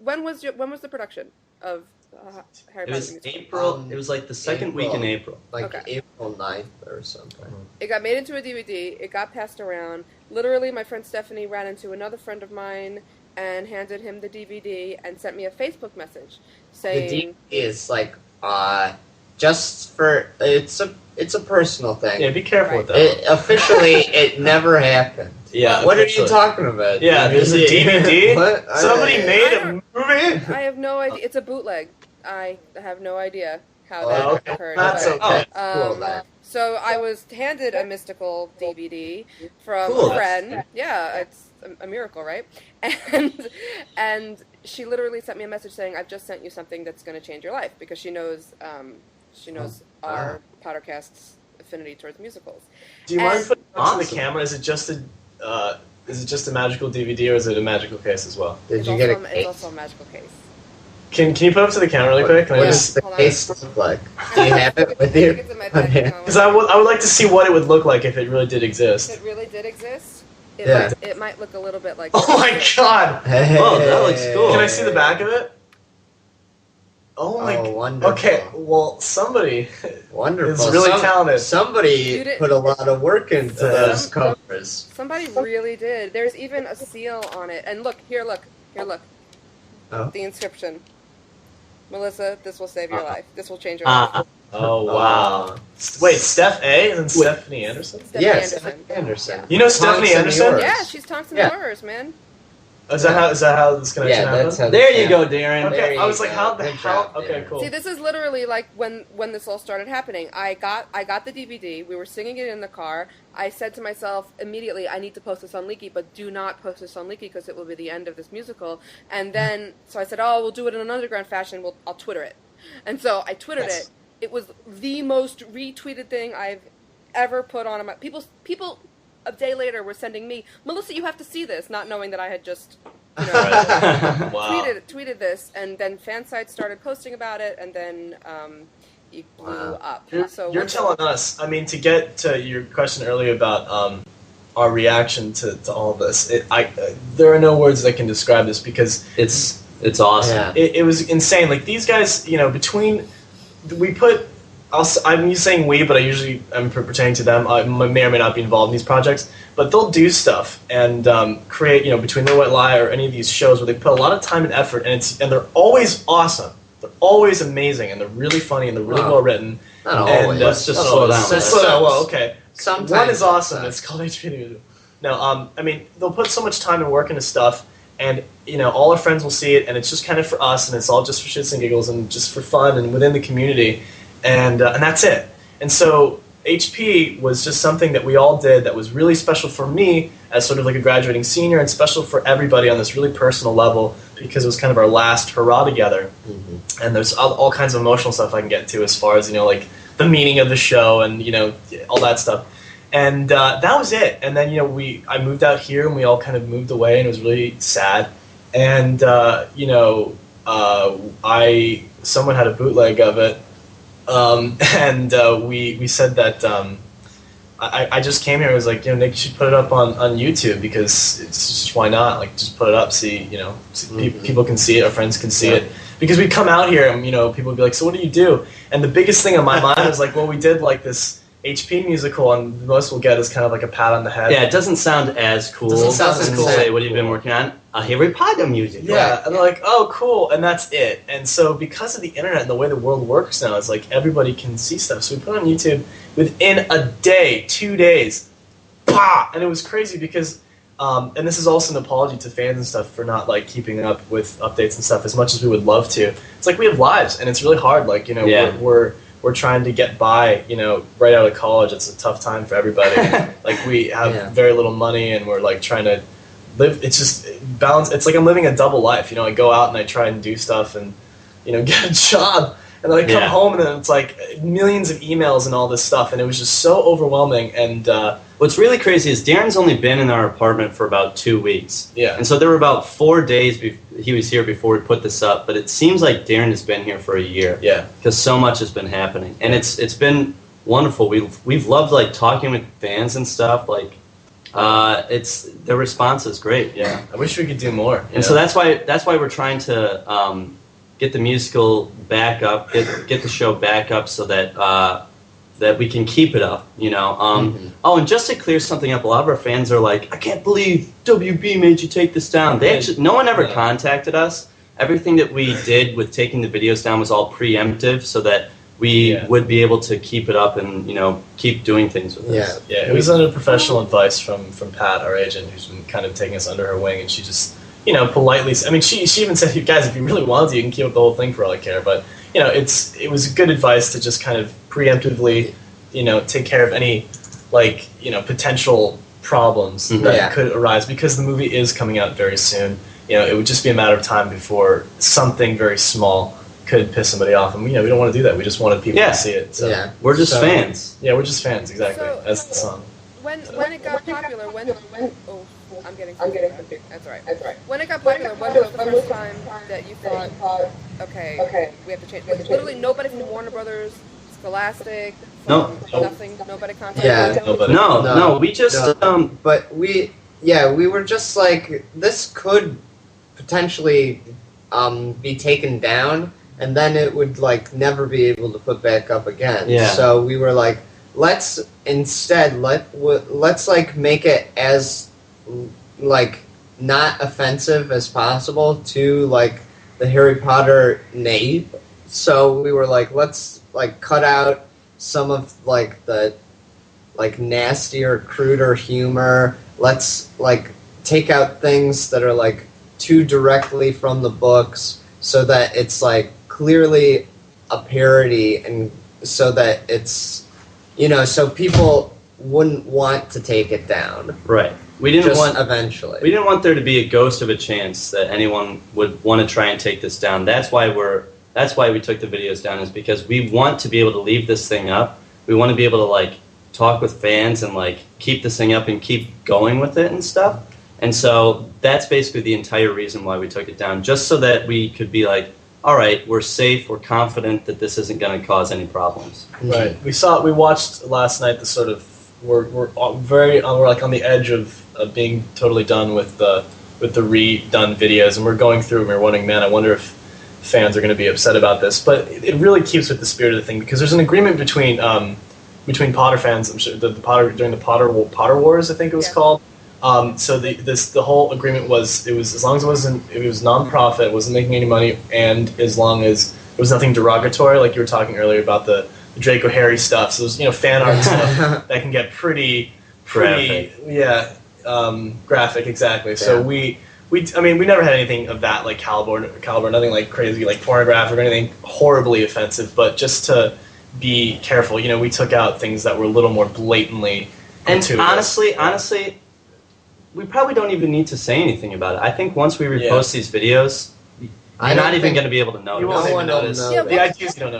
when was the production of Harry Potter? It was April. It was like the second week in April. Like April 9th or something. It got made into a DVD. It got passed around. Literally, my friend Stephanie ran into another friend of mine and handed him the DVD and sent me a Facebook message saying... The DVD is like, just for... It's a personal thing. Yeah, be careful with that. Officially, it never happened. Yeah. What are you talking about? Yeah, there's a DVD? What? Somebody made a movie? I have no idea. It's a bootleg. I have no idea how that occurred. That's okay. Cool, then. So I was handed a mystical DVD from Cool. a friend. Yeah, it's a miracle, right? And she literally sent me a message saying, "I've just sent you something that's going to change your life," because she knows our PotterCast's affinity towards musicals. Do you mind putting it on the camera? Is it just a magical DVD, or is it a magical case as well? Did you get a case? It's also a magical case. Can you put it up to the camera really quick? What does the case look like? Do you have it with you? Because I would like to see what it would look like if it really did exist. If it really did exist, it might look a little bit like... Oh my god! Hey. Oh, that looks cool. Can I see the back of it? Oh my god. Wonderful. Okay, well, somebody wonderful. is really talented. Somebody put a lot of work into those covers. Somebody really did. There's even a seal on it. And look. Oh. The inscription. Melissa, this will save your life. This will change your life. Oh, wow. Wait, Steph A. and Stephanie Anderson? Stephanie Anderson. You know Stephanie Anderson? Yeah, she's Tonks and Yours, man. Is that how this connection happened? There you go, Darren. Okay, I was like, how the hell? Okay, cool. See, this is literally like when this all started happening. I got the DVD. We were singing it in the car. I said to myself immediately, I need to post this on Leaky, but do not post this on Leaky because it will be the end of this musical. And then, so I said, oh, we'll do it in an underground fashion. I'll Twitter it. And so I Twittered it. It was the most retweeted thing I've ever put on my... People a day later were sending me, Melissa, you have to see this, not knowing that I had just tweeted this, and then fan sites started posting about it, and then it blew up. You're telling us, I mean, to get to your question earlier about our reaction to all of this, there are no words that can describe this because it's awesome. Yeah. It was insane. Like, these guys, I'm saying we, but I'm pertaining to them. I may or may not be involved in these projects, but they'll do stuff and create, between The White Lie or any of these shows where they put a lot of time and effort, and they're always awesome. They're always amazing, and they're really funny, and they're really well written. Not always. Let's just slow down. Well, okay. Sometimes one is awesome. It's called HP. No, I mean, they'll put so much time and work into stuff, and all our friends will see it, and it's just kind of for us, and it's all just for shits and giggles, and just for fun, and within the community. And that's it. And so HP was just something that we all did that was really special for me as sort of like a graduating senior, and special for everybody on this really personal level because it was kind of our last hurrah together. Mm-hmm. And there's all kinds of emotional stuff I can get to as far as, like the meaning of the show and, all that stuff. And that was it. And then, I moved out here and we all kind of moved away, and it was really sad. And, someone had a bootleg of it. We said that I just came here and was like, Nick, you should put it up on YouTube because it's just, why not? Like, just put it up, see, people can see it, our friends can see it. Because we come out here and, people would be like, so what do you do? And the biggest thing on my mind was like, well, we did like this HP musical, and the most we'll get is kind of like a pat on the head. Yeah, it doesn't sound as cool. Doesn't sound as cool. Say, what have you been working on? A Harry Potter music. Yeah, and they're like, oh, cool, and that's it. And so because of the internet and the way the world works now, it's like everybody can see stuff. So we put it on YouTube within a day, 2 days. Bah! And it was crazy because, and this is also an apology to fans and stuff for not like keeping up with updates and stuff as much as we would love to. It's like we have lives, and it's really hard. Like, we're trying to get by, right out of college. It's a tough time for everybody. Like, we have very little money, and we're like trying to live. It's just balance. It's like I'm living a double life. I go out and I try and do stuff and, get a job. And then I come home and then it's like millions of emails and all this stuff. And it was just so overwhelming. And what's really crazy is Darren's only been in our apartment for about 2 weeks. Yeah. And so there were about 4 days he was here before we put this up. But it seems like Darren has been here for a year. Yeah. Because so much has been happening. And it's been wonderful. We've loved like talking with fans and stuff. Like, their response is great. Yeah, I wish we could do more. And so that's why we're trying to get the musical back up, get the show back up, so that that we can keep it up. Oh, and just to clear something up, a lot of our fans are like, "I can't believe WB made you take this down." No one ever contacted us. Everything that we did with taking the videos down was all preemptive, so that we would be able to keep it up and keep doing things with it. Yeah, it was under professional advice from Pat, our agent, who's been kind of taking us under her wing, and she just politely. I mean, she even said, "You guys, if you really want to, you can keep up the whole thing for all I care." But it was good advice to just kind of preemptively, take care of any potential problems that could arise, because the movie is coming out very soon. It would just be a matter of time before something very small could piss somebody off, and we don't want to do that. We just wanted people to see it. So. Yeah, we're just fans. Yeah, we're just fans, exactly. So, as the song. When it got popular, I'm getting confused. That's all right. When it got popular, when was the first time that you thought, okay, we have to change? Like, literally nobody from Warner Brothers, Scholastic, nothing, nobody contacted. Yeah, Nobody. No, we just but we were just like, this could potentially be taken down, and then it would never be able to put back up again. Yeah. So we were like, let's instead let's make it as not offensive as possible to the Harry Potter name. So we were like, let's cut out some of the nastier, cruder humor. Let's take out things that are too directly from the books, so that it's clearly a parody, and so that it's so people wouldn't want to take it down. Right. We didn't want there to be a ghost of a chance that anyone would want to try and take this down. That's why we took the videos down, is because we want to be able to leave this thing up. We want to be able to talk with fans and keep this thing up and keep going with it and stuff. And so that's basically the entire reason why we took it down, just so that we could be all right, we're safe, we're confident that this isn't going to cause any problems. Right. We watched last night the sort of we're on the edge of being totally done with the redone videos, and we're going through and we're wondering, man, I wonder if fans are going to be upset about this. But it really keeps with the spirit of the thing, because there's an agreement between Potter fans. I'm sure the Potter during the Potter Wars, I think it was called. So the whole agreement was, it was as long as it was non-profit, it wasn't making any money, and as long as there was nothing derogatory, like you were talking earlier about the Draco Harry stuff. So there's fan art stuff that can get pretty graphic. Graphic, exactly. So we never had anything of that caliber, nothing crazy pornographic or anything horribly offensive, but just to be careful, we took out things that were a little more blatantly gratuitous. And honestly, we probably don't even need to say anything about it. I think once we repost these videos, you're not even going to be able to notice. You won't even notice. Yeah, the IGs you don't notice.